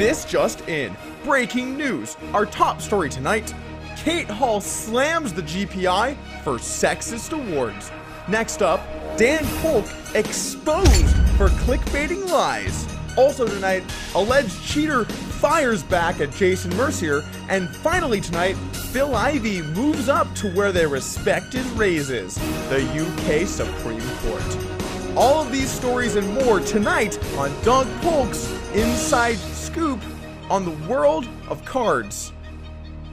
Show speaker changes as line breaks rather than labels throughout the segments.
This just in. Breaking news. Our top story tonight. Cate Hall slams the GPI for sexist awards. Next up, Dan Polk exposed for clickbaiting lies. Also tonight, alleged cheater fires back at Jason Mercier. And finally tonight, Phil IVey moves up to where their respected raises, the UK Supreme Court. All of these stories and more tonight on Doug Polk's Inside Scoop on the world of cards.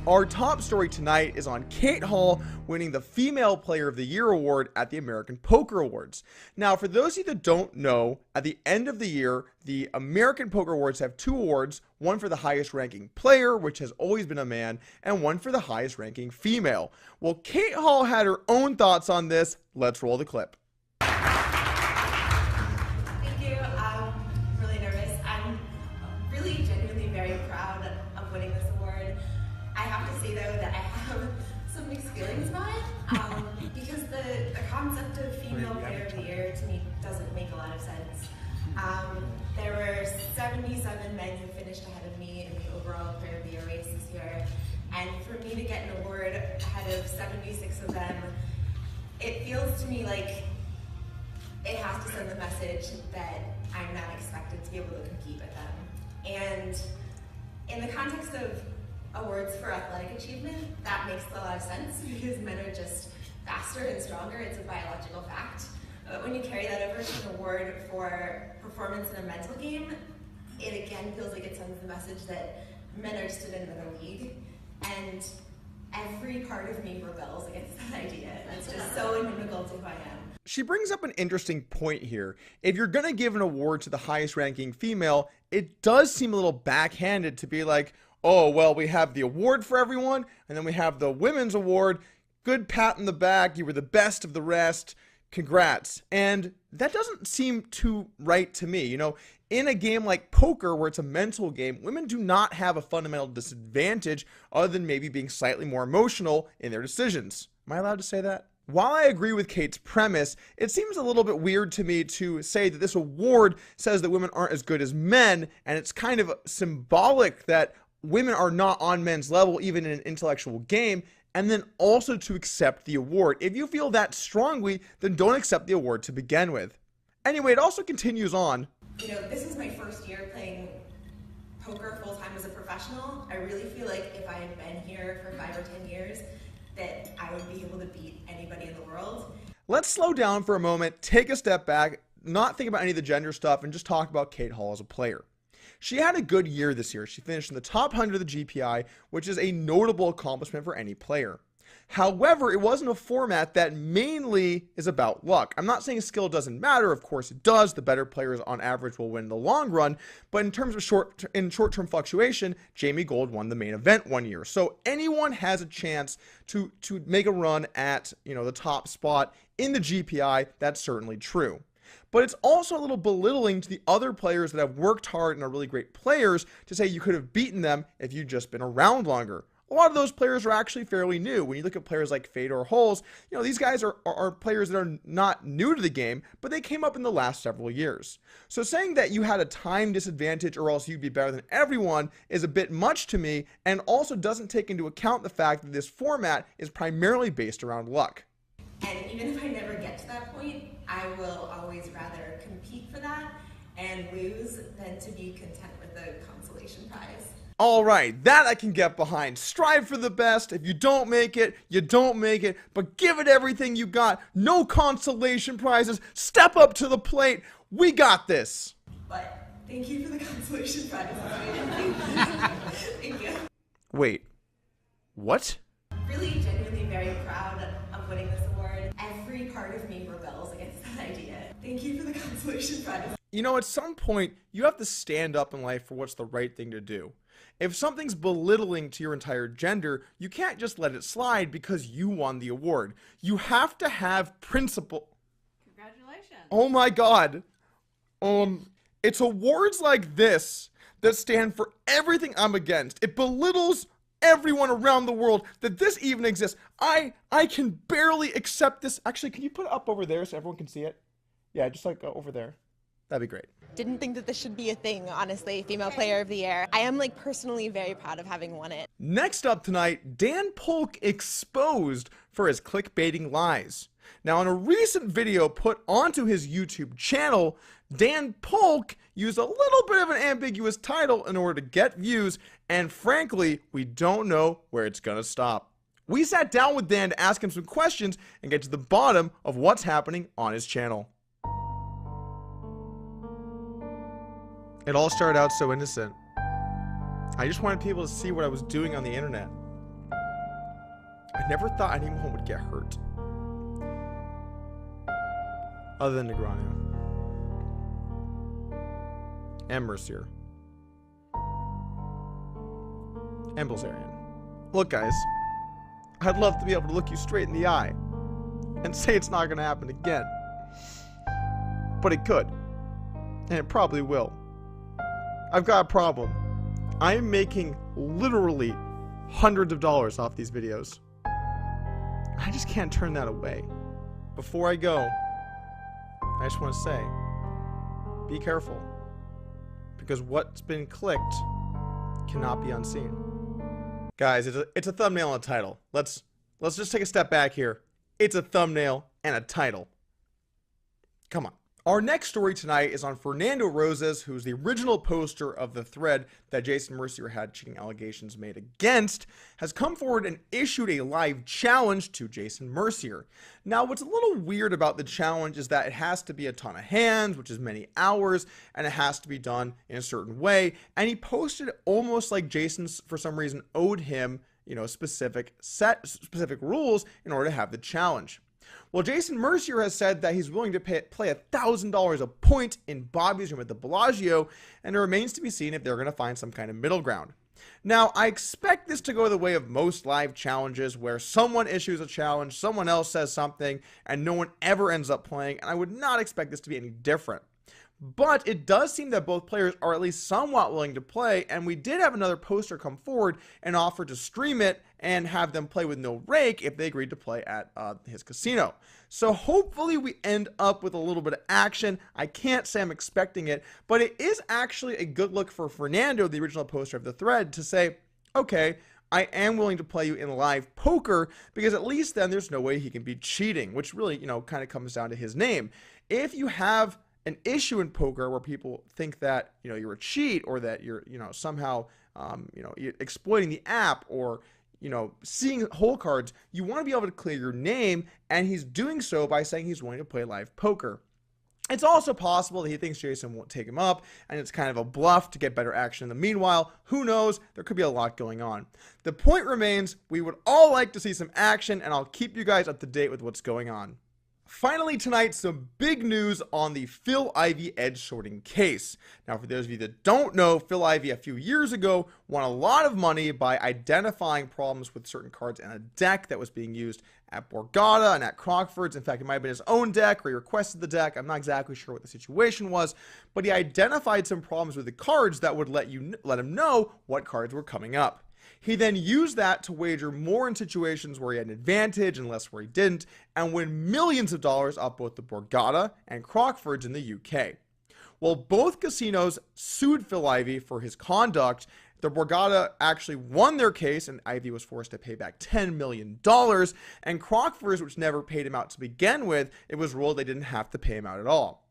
Our top story tonight is on Cate Hall winning the Female Player of the Year award at the American Poker Awards. Now, for those of you that don't know, at the end of the year, the American Poker Awards have two awards, one for the highest ranking player, which has always been a man, and one for the highest ranking female. Well, Cate Hall had her own thoughts on this. Let's roll the clip.
Thank you. I'm really nervous. I'm really genuinely very proud of winning this award. I have to say though that I have some mixed feelings about it because the concept of female player of the year to me doesn't make a lot of sense. There were 77 men who finished ahead of me in the overall player of the year race this year, and for me to get an award ahead of 76 of them, it feels to me like it has to send the message that I'm not expected to be able to compete with them. And in the context of awards for athletic achievement, that makes a lot of sense because men are just faster and stronger. It's a biological fact. But when you carry that over to an award for performance in a mental game, it again feels like it sends the message that men are just in another league. And every part of me rebels against that idea. It's just so inimical to who I am.
She brings up an interesting point here. If you're going to give an award to the highest ranking female, it does seem a little backhanded to be like, oh, well, we have the award for everyone, and then we have the women's award. Good pat in the back. You were the best of the rest. Congrats. And that doesn't seem too right to me. You know, in a game like poker where it's a mental game, women do not have a fundamental disadvantage other than maybe being slightly more emotional in their decisions. Am I allowed to say that? While I agree with Cate's premise, it seems a little bit weird to me to say that this award says that women aren't as good as men, and it's kind of symbolic that women are not on men's level even in an intellectual game, and then also to accept the award. If you feel that strongly, then don't accept the award to begin with. Anyway, it also continues on.
You know, this is my first year playing poker full-time as a professional. I really feel like if I had been here for 5 or 10 years, that I would be able to beat anybody in the world.
Let's slow down for a moment, take a step back, not think about any of the gender stuff, and just talk about Cate Hall as a player. She had a good year this year. She finished in the top 100 of the GPI, which is a notable accomplishment for any player. However, it wasn't a format that mainly is about luck. I'm not saying skill doesn't matter. Of course it does. The better players on average will win in the long run. But in terms of short-term fluctuation, Jamie Gold won the main event one year. So anyone has a chance to make a run at, you know, the top spot in the GPI. That's certainly true. But it's also a little belittling to the other players that have worked hard and are really great players to say you could have beaten them if you'd just been around longer. A lot of those players are actually fairly new. When you look at players like Fedor Holes, you know, these guys are players that are not new to the game, but they came up in the last several years. So saying that you had a time disadvantage or else you'd be better than everyone is a bit much to me, and also doesn't take into account the fact that this format is primarily based around luck.
And even if I never get to that point, I will always rather compete for that and lose than to be content with the consolation prize.
All right, that I can get behind. Strive for the best. If you don't make it, you don't make it, but give it everything you got. No consolation prizes. Step up to the plate. We got this.
But thank you for the consolation prize. Thank you.
Wait, what?
Really genuinely very proud of winning this award. Every part of me rebels against that idea. Thank you for the consolation prize.
You know, at some point, you have to stand up in life for what's the right thing to do. If something's belittling to your entire gender, you can't just let it slide because you won the award. You have to have principle.
Congratulations.
Oh my God. It's awards like this that stand for everything I'm against. It belittles everyone around the world that this even exists. I can barely accept this. Actually, can you put it up over there so everyone can see it? Yeah, just like over there. That'd be great.
Didn't think that this should be a thing, honestly, Female Player of the Year. I am like personally very proud of having won it.
Next up tonight, Dan Polk exposed for his clickbaiting lies. Now, in a recent video put onto his YouTube channel, Dan Polk used a little bit of an ambiguous title in order to get views, and frankly, we don't know where it's gonna stop. We sat down with Dan to ask him some questions and get to the bottom of what's happening on his channel. It all started out so innocent. I just wanted people to see what I was doing on the internet. I never thought anyone would get hurt. Other than Negreanu. And Mercier. And Bilzerian. Look, guys. I'd love to be able to look you straight in the eye and say it's not going to happen again. But it could. And it probably will. I've got a problem. I'm making literally hundreds of dollars off these videos. I just can't turn that away. Before I go, I just want to say, be careful. Because what's been clicked cannot be unseen. Guys, it's a thumbnail and a title. Let's just take a step back here. It's a thumbnail and a title. Come on. Our next story tonight is on Fernando Rosas, who's the original poster of the thread that Jason Mercier had cheating allegations made against, has come forward and issued a live challenge to Jason Mercier. Now, what's a little weird about the challenge is that it has to be a ton of hands, which is many hours, and it has to be done in a certain way. And he posted it almost like Jason, for some reason, owed him, specific rules in order to have the challenge. Well, Jason Mercier has said that he's willing to play $1,000 a point in Bobby's room at the Bellagio, and it remains to be seen if they're going to find some kind of middle ground. Now, I expect this to go the way of most live challenges, where someone issues a challenge, someone else says something, and no one ever ends up playing, and I would not expect this to be any different. But it does seem that both players are at least somewhat willing to play, and we did have another poster come forward and offer to stream it and have them play with no rake if they agreed to play at his casino. So hopefully we end up with a little bit of action. I can't say I'm expecting it, but it is actually a good look for Fernando, the original poster of the thread, to say, okay, I am willing to play you in live poker, because at least then there's no way he can be cheating, which really, kind of comes down to his name. If you have an issue in poker where people think that, you're a cheat, or that you're, somehow, you're exploiting the app, or, seeing hole cards, you want to be able to clear your name, and he's doing so by saying he's willing to play live poker. It's also possible that he thinks Jason won't take him up, and it's kind of a bluff to get better action in the meanwhile. Who knows? There could be a lot going on. The point remains, we would all like to see some action, and I'll keep you guys up to date with what's going on. Finally tonight, some big news on the Phil Ivey edge sorting case. Now, for those of you that don't know, Phil Ivey a few years ago won a lot of money by identifying problems with certain cards in a deck that was being used at Borgata and at Crockford's. In fact, it might have been his own deck, or he requested the deck. I'm not exactly sure what the situation was, but he identified some problems with the cards that would let him know what cards were coming up. He then used that to wager more in situations where he had an advantage and less where he didn't, and win millions of dollars off both the Borgata and Crockford's in the UK. Well, both casinos sued Phil Ivey for his conduct. The Borgata actually won their case, and Ivey was forced to pay back $10 million. And Crockford's, which never paid him out to begin with, it was ruled they didn't have to pay him out at all.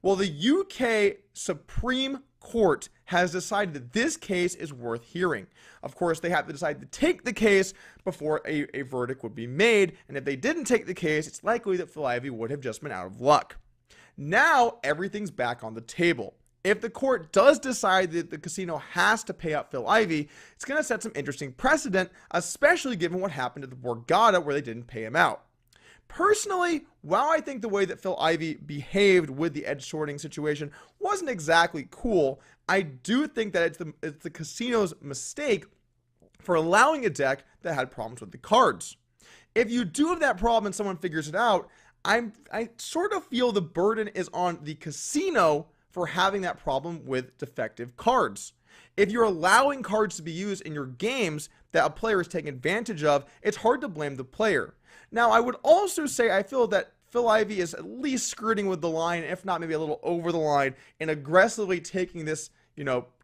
Well, the UK Supreme Court has decided that this case is worth hearing. Of course, they have to decide to take the case before a verdict would be made, and if they didn't take the case, it's likely that Phil Ivey would have just been out of luck. Now, everything's back on the table. If the court does decide that the casino has to pay out Phil Ivey, it's going to set some interesting precedent, especially given what happened at the Borgata where they didn't pay him out. Personally, while I think the way that Phil Ivey behaved with the edge sorting situation wasn't exactly cool, I do think that it's the casino's mistake for allowing a deck that had problems with the cards. If you do have that problem and someone figures it out, I sort of feel the burden is on the casino for having that problem with defective cards. If you're allowing cards to be used in your games that a player is taking advantage of, it's hard to blame the player. Now, I would also say I feel that Phil Ivey is at least skirting with the line, if not maybe a little over the line, and aggressively taking this,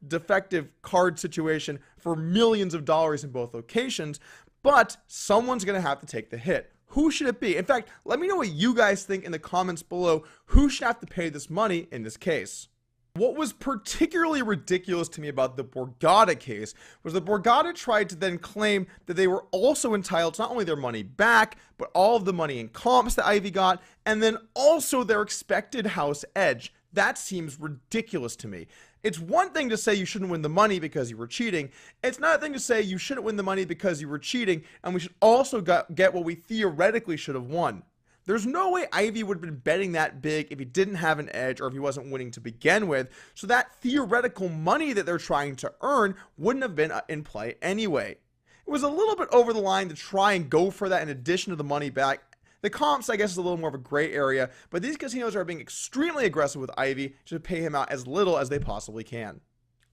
defective card situation for millions of dollars in both locations. But someone's going to have to take the hit. Who should it be? In fact, let me know what you guys think in the comments below. Who should have to pay this money in this case? What was particularly ridiculous to me about the Borgata case was that Borgata tried to then claim that they were also entitled to not only their money back, but all of the money in comps that Ivey got, and then also their expected house edge. That seems ridiculous to me. It's one thing to say you shouldn't win the money because you were cheating. It's another thing to say you shouldn't win the money because you were cheating, and we should also get what we theoretically should have won. There's no way Ivey would have been betting that big if he didn't have an edge or if he wasn't winning to begin with, so that theoretical money that they're trying to earn wouldn't have been in play anyway. It was a little bit over the line to try and go for that in addition to the money back. The comps, I guess, is a little more of a gray area, but these casinos are being extremely aggressive with Ivey to pay him out as little as they possibly can.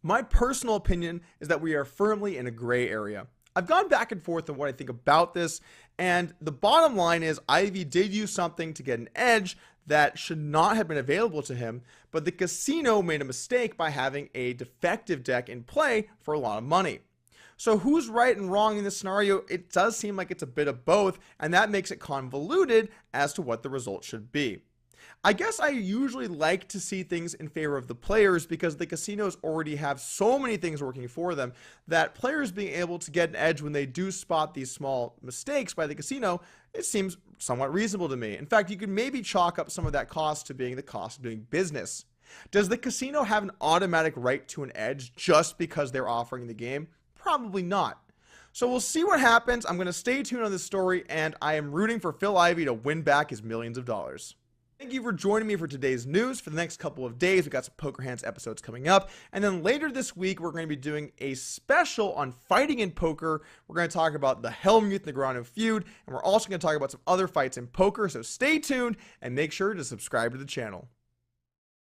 My personal opinion is that we are firmly in a gray area. I've gone back and forth on what I think about this, and the bottom line is Ivey did use something to get an edge that should not have been available to him, but the casino made a mistake by having a defective deck in play for a lot of money. So who's right and wrong in this scenario? It does seem like it's a bit of both, and that makes it convoluted as to what the result should be. I guess I usually like to see things in favor of the players because the casinos already have so many things working for them that players being able to get an edge when they do spot these small mistakes by the casino, it seems somewhat reasonable to me. In fact, you could maybe chalk up some of that cost to being the cost of doing business. Does the casino have an automatic right to an edge just because they're offering the game? Probably not. So we'll see what happens. I'm going to stay tuned on this story, and I am rooting for Phil Ivey to win back his millions of dollars. Thank you for joining me for today's news. For the next couple of days, we've got some Poker Hands episodes coming up. And then later this week, we're going to be doing a special on fighting in poker. We're going to talk about the Helmuth Negreanu feud, and we're also going to talk about some other fights in poker. So stay tuned and make sure to subscribe to the channel.